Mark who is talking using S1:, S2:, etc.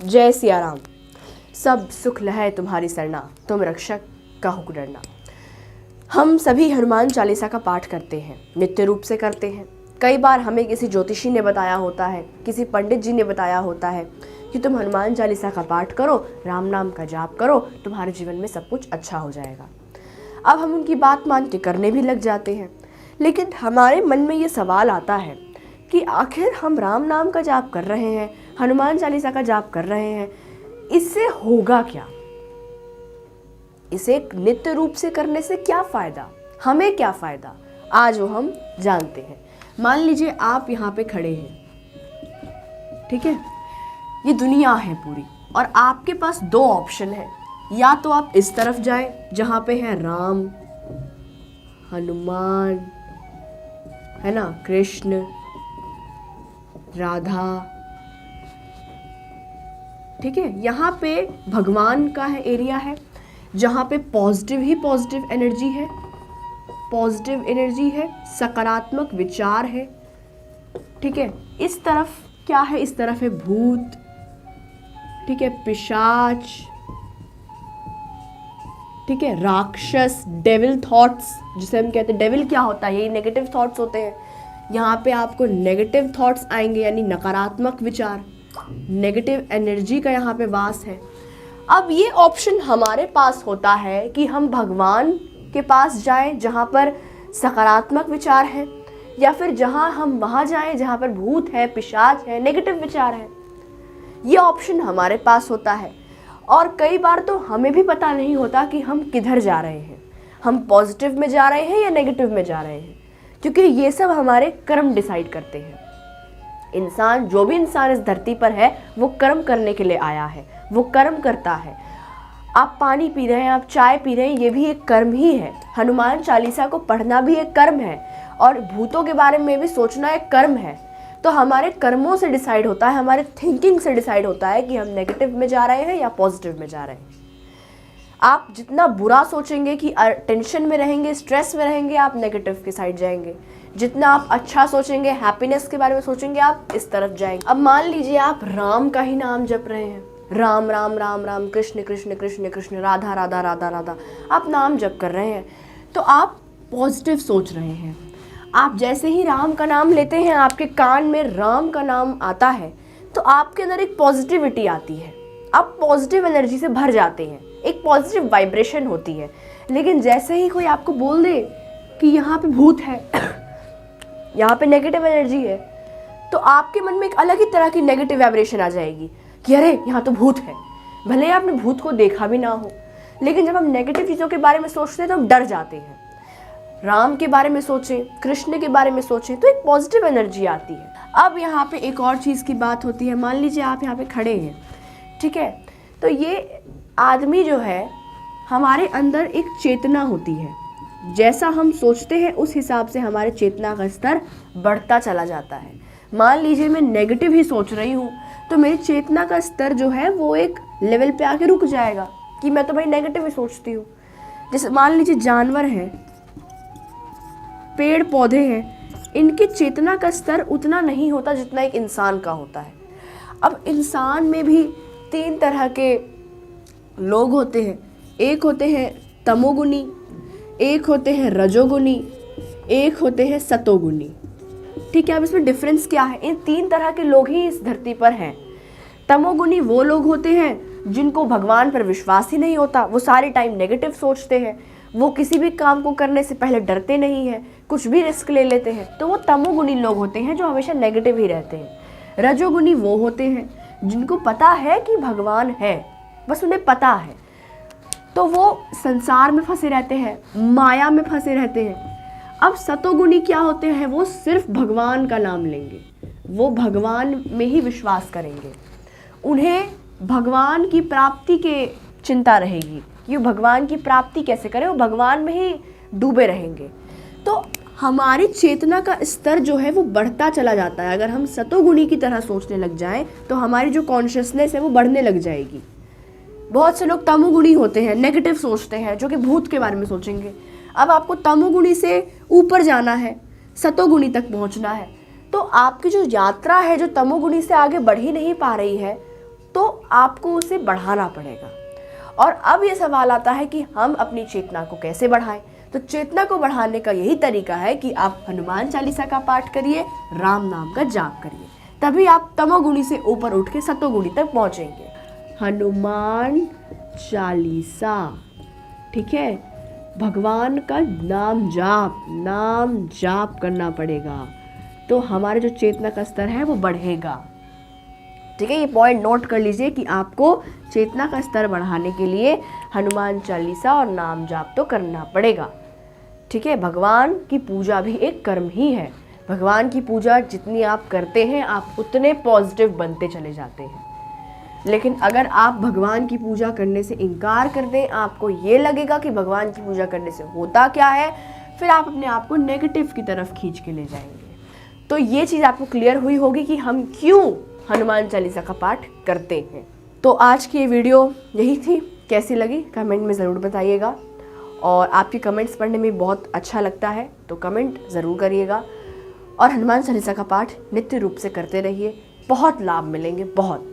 S1: जय सिया राम। सब सुख लहै तुम्हारी सरना, तुम रक्षक काहू डरना। हम सभी हनुमान चालीसा का पाठ करते हैं, नित्य रूप से करते हैं। कई बार हमें किसी ज्योतिषी ने बताया होता है, किसी पंडित जी ने बताया होता है कि तुम हनुमान चालीसा का पाठ करो, राम नाम का जाप करो, तुम्हारे जीवन में सब कुछ अच्छा हो जाएगा। अब हम उनकी बात मान के करने भी लग जाते हैं, लेकिन हमारे मन में ये सवाल आता है कि आखिर हम राम नाम का जाप कर रहे हैं, हनुमान चालीसा का जाप कर रहे हैं, इससे होगा क्या? इसे नित्य रूप से करने से क्या फ़ायदा, हमें क्या फ़ायदा, आज वो हम जानते हैं। मान लीजिए आप यहाँ पे खड़े हैं, ठीक है, ये दुनिया है पूरी, और आपके पास दो ऑप्शन है। या तो आप इस तरफ जाएं जहाँ पे है राम, हनुमान, है ना, कृष्ण, राधा, ठीक है, यहाँ पे भगवान का है एरिया है, जहाँ पे पॉजिटिव ही पॉजिटिव एनर्जी है, पॉजिटिव एनर्जी है, सकारात्मक विचार है, ठीक है। इस तरफ क्या है? इस तरफ है भूत, ठीक है, पिशाच, ठीक है, राक्षस, डेविल थॉट्स जिसे हम कहते हैं। डेविल क्या होता है? यही नेगेटिव थॉट्स होते हैं। यहाँ पे आपको नेगेटिव थॉट्स आएंगे, यानी नकारात्मक विचार, नेगेटिव एनर्जी का यहाँ पे वास है। अब ये ऑप्शन हमारे पास होता है कि हम भगवान के पास जाएं जहाँ पर सकारात्मक विचार है, या फिर जहाँ हम वहाँ जाएं जहाँ पर भूत है, पिशाच है, नेगेटिव विचार है। ये ऑप्शन हमारे पास होता है, और कई बार तो हमें भी पता नहीं होता कि हम किधर जा रहे हैं, हम पॉजिटिव में जा रहे हैं या नेगेटिव में जा रहे हैं, क्योंकि ये सब हमारे कर्म डिसाइड करते हैं। इंसान, जो भी इंसान इस धरती पर है, वो कर्म करने के लिए आया है, वो कर्म करता है। आप पानी पी रहे हैं, आप चाय पी रहे हैं, ये भी एक कर्म ही है। हनुमान चालीसा को पढ़ना भी एक कर्म है, और भूतों के बारे में भी सोचना एक कर्म है। तो हमारे कर्मों से डिसाइड होता है, हमारे थिंकिंग से डिसाइड होता है कि हम नेगेटिव में जा रहे हैं या पॉजिटिव में जा रहे हैं। आप जितना बुरा सोचेंगे, कि टेंशन में रहेंगे, स्ट्रेस में रहेंगे, आप नेगेटिव की साइड जाएंगे। जितना आप अच्छा सोचेंगे, हैप्पीनेस के बारे में सोचेंगे, आप इस तरफ जाएंगे। अब मान लीजिए आप राम का ही नाम जप रहे हैं, राम राम राम राम, कृष्ण कृष्ण कृष्ण कृष्ण, राधा राधा राधा राधा, आप नाम जप कर रहे हैं, तो आप पॉजिटिव सोच रहे हैं। आप जैसे ही राम का नाम लेते हैं, आपके कान में राम का नाम आता है, तो आपके अंदर एक पॉजिटिविटी आती है, आप पॉजिटिव एनर्जी से भर जाते हैं, एक पॉजिटिव वाइब्रेशन होती है। लेकिन जैसे ही कोई आपको बोल दे कि यहाँ पे भूत है, यहाँ पे नेगेटिव एनर्जी है, तो आपके मन में एक अलग ही तरह की नेगेटिव वाइब्रेशन आ जाएगी कि अरे यहाँ तो भूत है। भले ही आपने भूत को देखा भी ना हो, लेकिन जब हम नेगेटिव चीज़ों के बारे में सोचते हैं तो हम डर जाते हैं। राम के बारे में सोचें, कृष्ण के बारे में सोचें, तो एक पॉजिटिव एनर्जी आती है। अब यहाँ पे एक और चीज़ की बात होती है। मान लीजिए आप यहाँ पे खड़े हैं, ठीक है, तो ये आदमी जो है, हमारे अंदर एक चेतना होती है, जैसा हम सोचते हैं उस हिसाब से हमारे चेतना का स्तर बढ़ता चला जाता है। मान लीजिए मैं नेगेटिव ही सोच रही हूँ, तो मेरी चेतना का स्तर जो है वो एक लेवल पे आके रुक जाएगा कि मैं तो भाई नेगेटिव ही सोचती हूँ। जैसे मान लीजिए जानवर हैं, पेड़ पौधे हैं, इनकी चेतना का स्तर उतना नहीं होता जितना एक इंसान का होता है। अब इंसान में भी 3 तरह के लोग होते हैं। एक होते हैं तमोगुनी, एक होते हैं रजोगुनी, एक होते हैं सतोगुनी, ठीक है। अब इसमें डिफरेंस क्या है? इन 3 तरह के लोग ही इस धरती पर हैं। तमोगुनी वो लोग होते हैं जिनको भगवान पर विश्वास ही नहीं होता, वो सारे टाइम नेगेटिव सोचते हैं, वो किसी भी काम को करने से पहले डरते नहीं हैं, कुछ भी रिस्क ले लेते हैं, तो वो तमोगुनी लोग होते हैं जो हमेशा नेगेटिव ही रहते हैं। रजोगुनी वो होते हैं जिनको पता है कि भगवान है, बस उन्हें पता है, तो वो संसार में फंसे रहते हैं, माया में फंसे रहते हैं। अब सतोगुणी क्या होते हैं? वो सिर्फ भगवान का नाम लेंगे, वो भगवान में ही विश्वास करेंगे, उन्हें भगवान की प्राप्ति के चिंता रहेगी कि वो भगवान की प्राप्ति कैसे करें, वो भगवान में ही डूबे रहेंगे। तो हमारी चेतना का स्तर जो है वो बढ़ता चला जाता है। अगर हम सतोगुणी की तरह सोचने लग जाएं तो हमारी जो कॉन्शियसनेस है वो बढ़ने लग जाएगी। बहुत से लोग तमोगुणी होते हैं, नेगेटिव सोचते हैं, जो कि भूत के बारे में सोचेंगे। अब आपको तमोगुणी से ऊपर जाना है, सतोगुणी तक पहुंचना है, तो आपकी जो यात्रा है, जो तमोगुणी से आगे बढ़ ही नहीं पा रही है, तो आपको उसे बढ़ाना पड़ेगा। और अब ये सवाल आता है कि हम अपनी चेतना को कैसे बढ़ाएं। तो चेतना को बढ़ाने का यही तरीका है कि आप हनुमान चालीसा का पाठ करिए, राम नाम का जाप करिए, तभी आप तमोगुणी से ऊपर उठ के सतोगुणी तक पहुंचेंगे। हनुमान चालीसा, ठीक है, भगवान का नाम जाप करना पड़ेगा, तो हमारे जो चेतना का स्तर है वो बढ़ेगा। ठीक है, ये पॉइंट नोट कर लीजिए कि आपको चेतना का स्तर बढ़ाने के लिए हनुमान चालीसा और नाम जाप तो करना पड़ेगा। ठीक है, भगवान की पूजा भी एक कर्म ही है। भगवान की पूजा जितनी आप करते हैं आप उतने पॉजिटिव बनते चले जाते हैं। लेकिन अगर आप भगवान की पूजा करने से इनकार कर दें, आपको ये लगेगा कि भगवान की पूजा करने से होता क्या है, फिर आप अपने आप को नेगेटिव की तरफ खींच के ले जाएंगे। तो ये चीज़ आपको क्लियर हुई होगी कि हम क्यों हनुमान चालीसा का पाठ करते हैं। तो आज की ये वीडियो यही थी, कैसी लगी कमेंट में ज़रूर बताइएगा। और आपके कमेंट्स पढ़ने में बहुत अच्छा लगता है, तो कमेंट ज़रूर करिएगा। और हनुमान चालीसा का पाठ नित्य रूप से करते रहिए, बहुत लाभ मिलेंगे, बहुत।